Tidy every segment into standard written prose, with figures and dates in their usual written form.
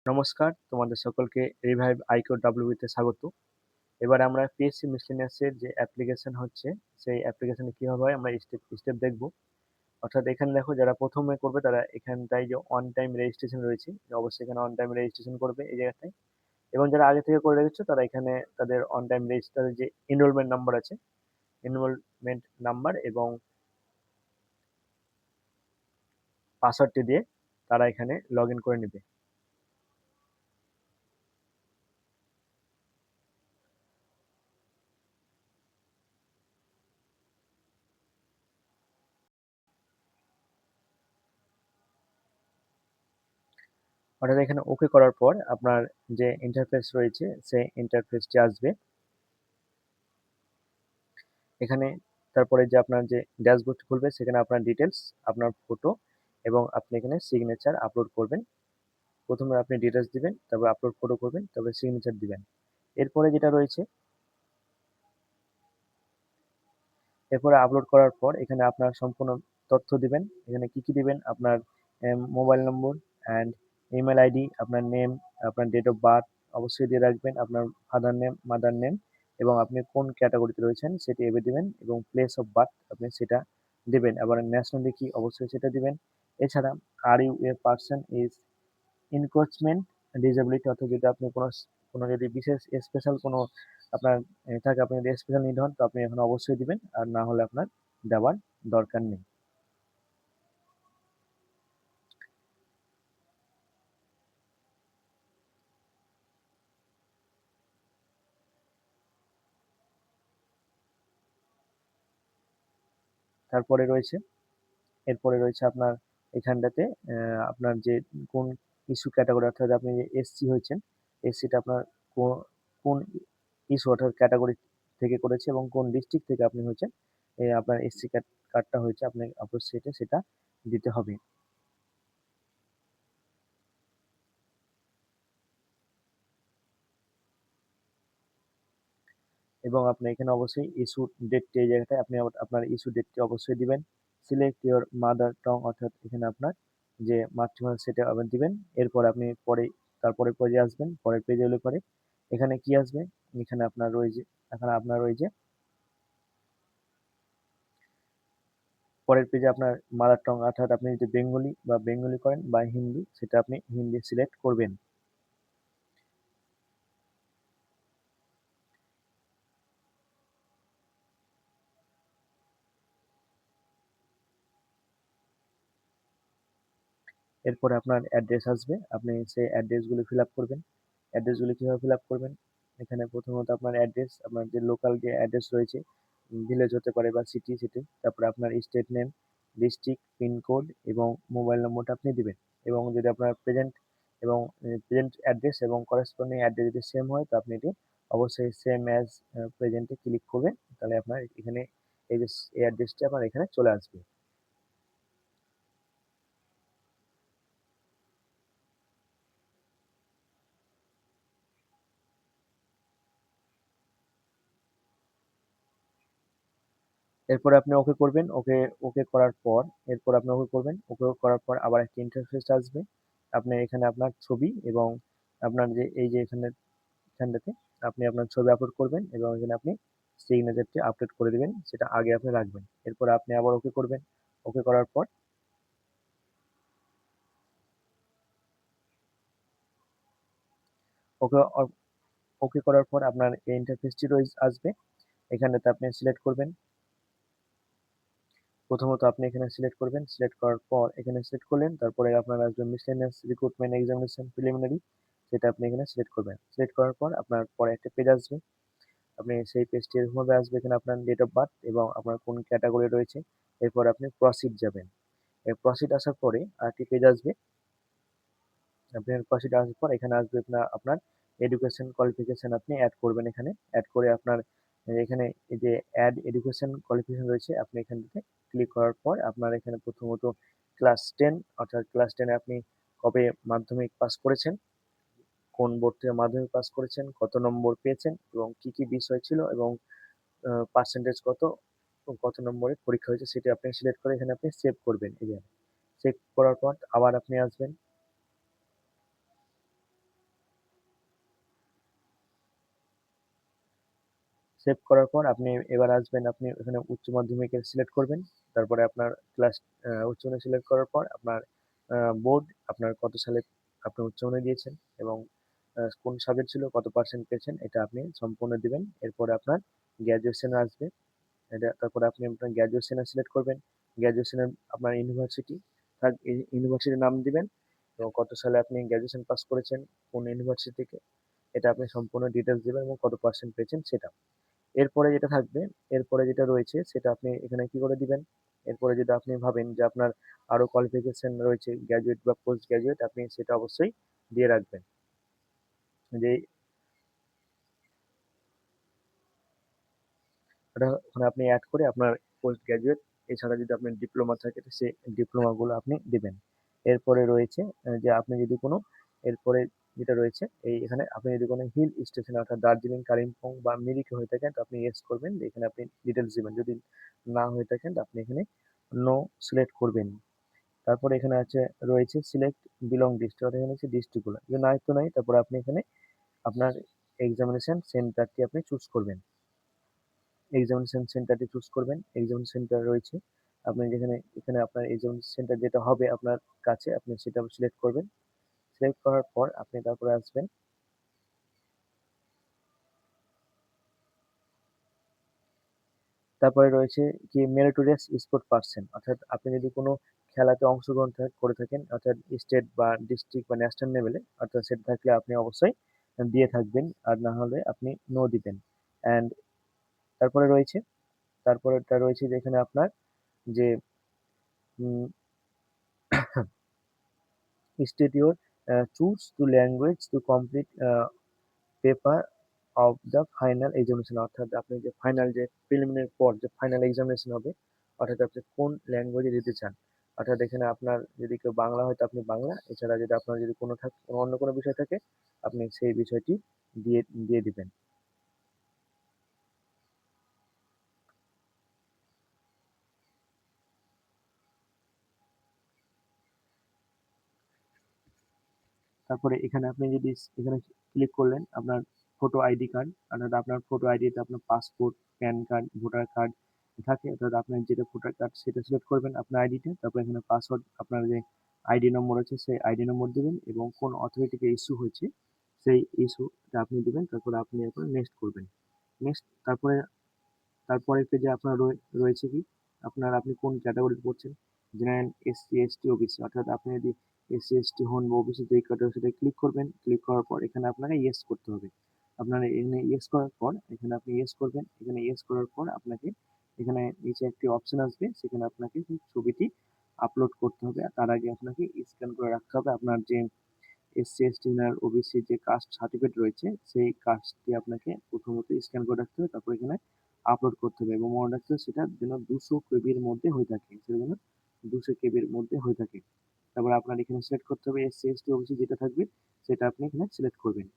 নমস্কার, তোমাদের সকলকে রিভাইভ আইকিউ ডাব্লিউতে স্বাগত। এবার আমরা পিএসসি মিসেলেনিয়াস এর যে অ্যাপ্লিকেশন হচ্ছে, সেই অ্যাপ্লিকেশনে কিভাবে হয় আমরা স্টেপ স্টেপ দেখব। অর্থাৎ এখানে দেখো যারা ১ম এ করবে তারা এখানটায় যে অন টাইম রেজিস্ট্রেশন রয়েছে, অবশ্যই এখানে অন টাইম রেজিস্ট্রেশন করবে এই জায়গাটায়। এবং যারা আগে থেকে করে রেখেছো তারা এখানে তাদের অন টাইম রেজিস্টারের যে এনরোলমেন্ট নাম্বার আছে, এনরোলমেন্ট নাম্বার এবং পাসওয়ার্ডটি দিয়ে তারা এখানে লগইন করে নেবে। অর্থাৎ এখানে ওকে করার পর আপনার যে ইন্টারফেস রয়েছে সেই ইন্টারফেসটি আসবে। এখানে তারপরে যে আপনার যে ড্যাশবোর্ড খুলবে সেখানে আপনার ডিটেলস, আপনার ফটো এবং আপনি এখানে সিগনেচার আপলোড করবেন। প্রথমে আপনি ডিটেলস দিবেন, তারপর আপলোড ফটো করবেন, তারপরে সিগনেচার দিবেন। এরপরে যেটা রয়েছে, এরপরে আপলোড করার পর এখানে আপনার সম্পূর্ণ তথ্য দিবেন। এখানে কি কি দিবেন, আপনার mobile number and email ID, আপনার নেম, আপনার ডেট অফ বার্থ অবশ্যই দিয়ে রাখবেন, আপনার ফাদার নেম, মাদার নেম এবং আপনি কোন ক্যাটাগরিতে রয়েছেন সেটি এবে দিবেন এবং প্লেস অফ বার্থ আপনি সেটা দিবেন। আবার ন্যাশনালিটি কি অবশ্যই সেটা দিবেন। এছাড়া আর you a person is encroachment disability, অর্থাৎ যদি আপনি কোনো কোনো যদি বিশেষ স্পেশাল কোনো আপনার থাকে, আপনি যদি স্পেশাল নিড হন তো আপনি এখানে অবশ্যই দিবেন, আর না হলে আপনার দেওয়ার দরকার নেই। তারপরে রয়েছে, এরপরে রয়েছে আপনার এখানটাতে আপনার যে কোন ইস্যু ক্যাটাগরি, অর্থাৎ আপনি যে এসসি হয়েছেন, এসসিটা আপনার কোন ইস্যু অর্থাৎ ক্যাটাগরি থেকে করেছে এবং কোন ডিস্ট্রিক্ট থেকে আপনি হয়েছেন, আপনার এসসি কার্ডটা হয়েছে আপনি অবশ্যই সেটা দিতে হবে। এবং আপনি এখানে অবশ্যই ইস্যু ডেটটি এই জায়গাটায় আপনি আপনার ইস্যু ডেটটি অবশ্যই দিবেন। সিলেক্ট ইওর মাদার টং, অর্থাৎ এখানে আপনার যে মাতৃভাষা সেটা আপনি দিবেন। এরপর আপনি তারপরে পেজে আসবেন। পরের পেজে এলে পরে এখানে কি আসবে, এখানে আপনার রয়েছে, এখানে আপনার রয়েছে পরের পেজে আপনার মাদার টং, অর্থাৎ আপনি যদি বেঙ্গলি করেন বা হিন্দি, সেটা আপনি হিন্দি সিলেক্ট করবেন। এরপরে আপনার অ্যাড্রেস আসবে, আপনি সেই অ্যাড্রেসগুলো ফিল আপ করবেন। অ্যাড্রেসগুলো কিভাবে ফিল আপ করবেন, এখানে প্রথমত আপনার অ্যাড্রেস, আপনার যে লোকাল যে অ্যাড্রেস রয়েছে, ভিলেজ হতে পারে বা সিটি, তারপরে আপনার স্টেট নেম, ডিস্ট্রিক্ট, পিনকোড এবং মোবাইল নম্বরটা আপনি দিবেন। এবং যদি আপনার প্রেজেন্ট অ্যাড্রেস এবং করেসপন্ডিং অ্যাড্রেস যদি সেম হয় তো আপনি এটি অবশ্যই সেম অ্যাজ প্রেজেন্টে ক্লিক করবেন, তাহলে আপনার এখানে এই অ্যাড্রেসটি আপনার এখানে চলে আসবে। এরপরে আপনি ওকে করবেন। ওকে করার পর এরপর আপনি ওকে করবেন। ওকে করার পর আবার একটা ইন্টারফেস আসবে। আপনি এখানে আপনার ছবি এবং আপনার যে এই যে এখানটাতে আপনি আপনার ছবি আপলোড করবেন এবং এখানে আপনি সিগনেচারটি আপলোড করে দিবেন, সেটা আগে আপনি রাখবেন। এরপরে আপনি আবার ওকে করবেন। ওকে করার পর ওকে ওকে করার পর আপনার এই ইন্টারফেসটি আসবে। এখানটাতে আপনি সিলেক্ট করবেন। প্রথমত আপনি এখানে সিলেক্ট করবেন, সিলেক্ট করার পর এখানে সিলেক্ট করলেন, তারপরে আপনার আসবে মিসেলেনিয়াস রিক্রুটমেন্ট এক্সামিনেশন প্রিলিমিনারি, সেটা আপনি এখানে সিলেক্ট করবেন। সিলেক্ট করার পর আপনার পরে একটা পেজ আসবে, আপনি সেই পেজটি এরকমভাবে আসবে, এখানে আপনার ডেট অফ বার্থ এবং আপনার কোন ক্যাটাগরি রয়েছে। এরপর আপনি প্রসিড যাবেন। এই প্রসিড আসার পরে আরেকটি পেজ আসবে। আপনি প্রসিড আসার পর এখানে আসবে আপনার এডুকেশন কোয়ালিফিকেশন আপনি অ্যাড করবেন। এখানে অ্যাড করে আপনার এখানে এই যে অ্যাড এডুকেশন কোয়ালিফিকেশন রয়েছে, আপনি এখান থেকে ক্লিক করার পর আপনার এখানে প্রথমত ক্লাস 10, অর্থাৎ ক্লাস 10 এ আপনি কবে মাধ্যমিক পাস করেছেন, কোন বোর্ড থেকে মাধ্যমিক পাস করেছেন, কত নম্বর পেয়েছেন এবং কি কি বিষয় ছিল এবং পার্সেন্টেজ কত, কত নম্বরের পরীক্ষা হয়েছে সেটি আপনি সিলেক্ট করে এখানে আপনি সেভ করবেন। এই যে সেভ করার পর আবার আপনি আসবেন। সেভ করার পর আপনি এবার আসবেন, আপনি এখানে উচ্চ মাধ্যমিকের সিলেক্ট করবেন। তারপরে আপনার ক্লাস উচ্চ মাধ্যমিক সিলেক্ট করার পর আপনার বোর্ড, আপনার কত সালে আপনি উচ্চ মাধ্যমিক দিয়েছেন এবং কোন সাবজেক্ট ছিল, কত পার্সেন্ট পেয়েছেন এটা আপনি সম্পূর্ণ দিবেন। এরপরে আপনার গ্র্যাজুয়েশন আসবে। এটা তারপরে আপনি আপনার গ্র্যাজুয়েশনে সিলেক্ট করবেন। গ্র্যাজুয়েশনের আপনার ইউনিভার্সিটি ইউনিভার্সিটির নাম দিবেন এবং কত সালে আপনি গ্র্যাজুয়েশন পাস করেছেন, কোন ইউনিভার্সিটি থেকে, এটা আপনি সম্পূর্ণ ডিটেইলস দিবেন এবং কত পার্সেন্ট পেয়েছেন সেটা। এরপরে যেটা থাকবে, এরপরে যেটা রয়েছে সেটা আপনি এখানে কি করে দিবেন? এরপরে যদি আপনি ভাবেন যে আপনার আরো কোয়ালিফিকেশন রয়েছে গ্র্যাজুয়েট বা পোস্ট গ্র্যাজুয়েট, আপনি সেটা অবশ্যই দিয়ে রাখবেন। যে ওটা ওখানে আপনি এড করে আপনার পোস্ট গ্র্যাজুয়েট এছাড়া যদি আপনার ডিপ্লোমা থাকে তো সেই ডিপ্লোমাগুলো আপনি দিবেন। এরপরে রয়েছে যে আপনি যদি কোনো এরপরে যেটা রয়েছে এখানে আপনি যদি কোনো হিল স্টেশন অর্থাৎ দার্জিলিং, কালিম্পং বা মিরিকে হয়ে থাকেন তো আপনি ইয়েস করবেন। এখানে আপনি ডিটেইলস দিবেন। যদি না হয়ে থাকেন তো আপনি এখানে নো সিলেক্ট করবেন। তারপরে এখানে রয়েছে সিলেক্ট বিলং ডিস্ট্রিক্ট অর্থাৎ এখানে হচ্ছে ডিস্ট্রিক্ট গুলো। যদি নাই তো নাই, তারপরে আপনি এখানে আপনার এক্সামিনেশন সেন্টারটি আপনি চুজ করবেন। এক্সামিনেশন সেন্টারটি চুজ করবেন। এক্সামিনেশন সেন্টার রয়েছে। আপনি যেখানে এখানে আপনার এক্সামিনেশন সেন্টার যেটা হবে আপনার কাছে আপনি সেটা সিলেক্ট করবেন। সিলেক্ট করার পর আপনি তারপরে আসবেন। তারপরে রয়েছে কি মেরিটোরিয়াস স্পোর্ট পারসন অর্থাৎ আপনি যদি কোনো খেলাতে অংশগ্রহণ করে থাকেন অর্থাৎ স্টেট বা ডিস্ট্রিক্ট বা ন্যাশনাল লেভেলে অর্থাৎ সেটা থাকলে আপনি অবশ্যই দিয়ে থাকবেন আর না হলে আপনি নো দিবেন। অ্যান্ড তারপরে রয়েছে তারপরেরটা রয়েছে যেখানে আপনার যে state your choose to language to complete paper of the final examination অর্থাৎ আপনি যে ফাইনাল যে প্রিলিমিনারি পর যে ফাইনাল এক্সামিনেশন হবে অর্থাৎ আপনি কোন ল্যাঙ্গুয়েজে দিতে চান। অর্থাৎ এখানে আপনার যদি কেউ বাংলা হয় তো আপনি বাংলা, এছাড়া যদি আপনার যদি কোনো অন্য কোনো বিষয় থাকে আপনি সেই বিষয়টি দিয়ে দিয়ে দিবেন। তারপরে এখানে আপনি যদি এখানে ক্লিক করলেন আপনার ফটো আইডি কার্ড অর্থাৎ আপনার ফটো আইডিতে আপনার passport, pan card, voter card থাকে অর্থাৎ আপনার যেটা ভোটার কার্ড সেটা সিলেক্ট করবেন আপনার আইডিতে। তারপর এখানে পাসওয়ার্ড আপনার যে আইডি নম্বর আছে সেই আইডি নম্বর দিবেন এবং কোন অথরিটিকে ইস্যু হয়েছে সেই ইস্যুটা আপনি দিবেন। তারপরে আপনি এরপর নেক্সট করবেন। নেক্সট তারপরে তারপরের পেজে আপনার রয়েছে কি আপনার আপনি কোন ক্যাটাগরিতে পড়ছেন, জেনারেল, এসসি, এসটি, ওবিসি অর্থাৎ আপনি যদি এসসি, এসটি হন বা ওবিসি যেই ক্যাটাগরি সেটায় ক্লিক করবেন। ক্লিক করার পর এখানে আপনাকে ইয়েস করতে হবে। আপনার এখানে ইয়েস করার পর এখানে আপনি ইয়েস করবেন। এখানে ইয়েস করার পর আপনাকে এখানে নিচে একটি অপশন আসবে সেখানে আপনাকে সেই ছবিটি আপলোড করতে হবে। আর তার আগে আপনাকে স্ক্যান করে রাখতে হবে আপনার যে এসসি, এসটি আর ওবিসি যে কাস্ট সার্টিফিকেট রয়েছে সেই কাস্টটি আপনাকে প্রথমত স্ক্যান করে রাখতে হবে। তারপর এখানে আপলোড করতে হবে এবং মনে রাখতে হবে সেটা যেন 200 কেবির মধ্যে হয়ে থাকে। সেটা যেন 200 কেবির মধ্যে হয়ে থাকে। তারপর আপনার এখানে সিলেক্ট করতে হবে এসসি, এসটি, ওবিসি যেটা থাকবে সেটা আপনি এখানে সিলেক্ট করবেন।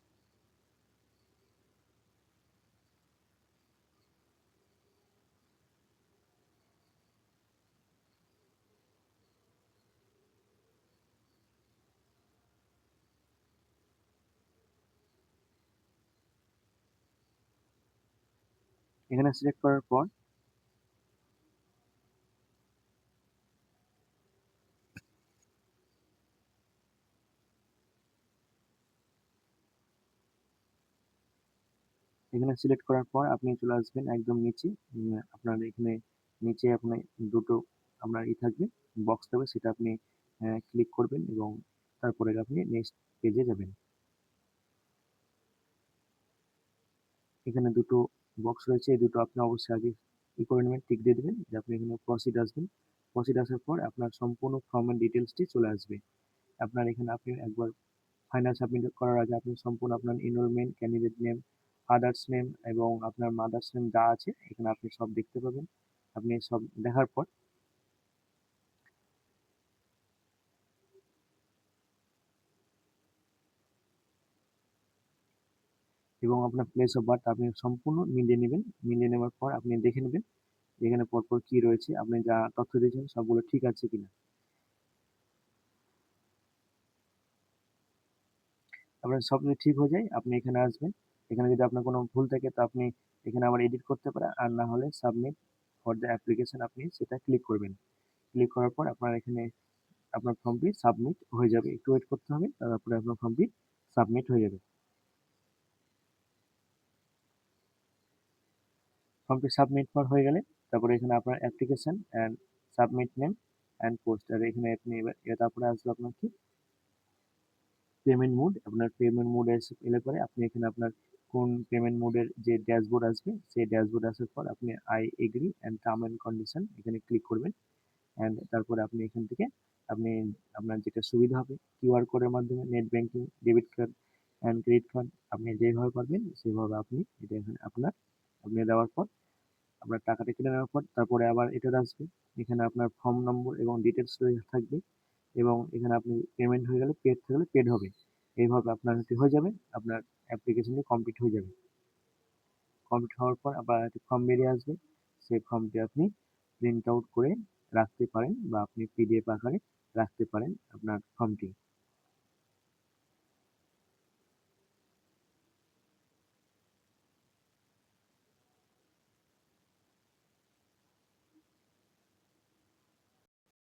এখানে সিলেক্ট করার পর এখানে সিলেক্ট করার পর আপনি চলে আসবেন একদম নিচে। আপনার এখানে নিচে আপনি দুটো আপনার থাকবে, বক্স থাকবে সেটা আপনি ক্লিক করবেন এবং তারপরে আপনি নেক্সট পেজে যাবেন। এখানে দুটো বক্স রয়েছে, এই দুটো আপনি অবশ্যই আগে করে নেবেন, টিক দিয়ে দেবেন যে আপনি এখানে প্রসিড আসবেন। প্রসিড আসার পর আপনার সম্পূর্ণ ফর্মের ডিটেলসটি চলে আসবে। আপনার এখানে আপনি একবার ফাইনাল সাবমিট করার আগে আপনি সম্পূর্ণ আপনার enrolment, candidate name, father's name এবং আপনার মাদার্স নেম যা আছে এখানে আপনি সব দেখতে পাবেন। আপনি সব দেখার পর এবং আপনার প্লেস অফ বার্থ আপনি সম্পূর্ণ মিলিয়ে নেবেন। মিলিয়ে নেওয়ার পর আপনি দেখে নেবেন এখানে পরপর কি রয়েছে, আপনি যা তথ্য দিয়েছেন সবগুলো ঠিক আছে কিনা। আপনার সব যদি ঠিক হয়ে যায় আপনি এখানে আসবেন। এখানে যদি আপনার কোনো ভুল থাকে তো আপনি এখানে আবার এডিট করতে পারেন, আর না হলে সাবমিট ফর দ্য অ্যাপ্লিকেশন আপনি সেটা ক্লিক করবেন। ক্লিক করার পর আপনার এখানে আপনার ফর্মটি সাবমিট হয়ে যাবে। একটু ওয়েট করতে হবে, তারপরে আপনার ফর্মটি সাবমিট হয়ে যাবে। ফর্মটি সাবমিট হয়ে গেলে তারপরে এখানে আপনার application and submit name and post, আর এখানে আপনি এবার তারপরে আসবে আপনার কি পেমেন্ট মোড। আপনার পেমেন্ট মোড এলে পরে আপনি এখানে আপনার কোন পেমেন্ট মোডের যে ড্যাশবোর্ড আসবে, সেই ড্যাশবোর্ড আসার পর আপনি I agree and term and condition এখানে ক্লিক করবেন। অ্যান্ড তারপরে আপনি এখান থেকে আপনি আপনার যেটা সুবিধা হবে কিউআর কোডের মাধ্যমে net banking, debit card and credit card আপনি যেভাবে পারবেন সেভাবে আপনি এটা এখানে আপনি দেওয়ার পর আপনার টাকাটা কেটে নেওয়ার পর তারপরে আবার এটা আসবে। এখানে আপনার ফর্ম নম্বর এবং ডিটেলস থাকবে, এবং এখানে আপনি পেমেন্ট হয়ে গেলে পেড থাকলে পেড হবে। এইভাবে আপনার হয়ে যাবে, আপনার অ্যাপ্লিকেশনটি কমপ্লিট হয়ে যাবে। কমপ্লিট হওয়ার পর আবার একটা ফর্ম বেরিয়ে আসবে। সেই ফর্মটি আপনি প্রিন্ট আউট করে রাখতে পারেন বা আপনি পিডিএফ আকারে রাখতে পারেন আপনার ফর্মটি।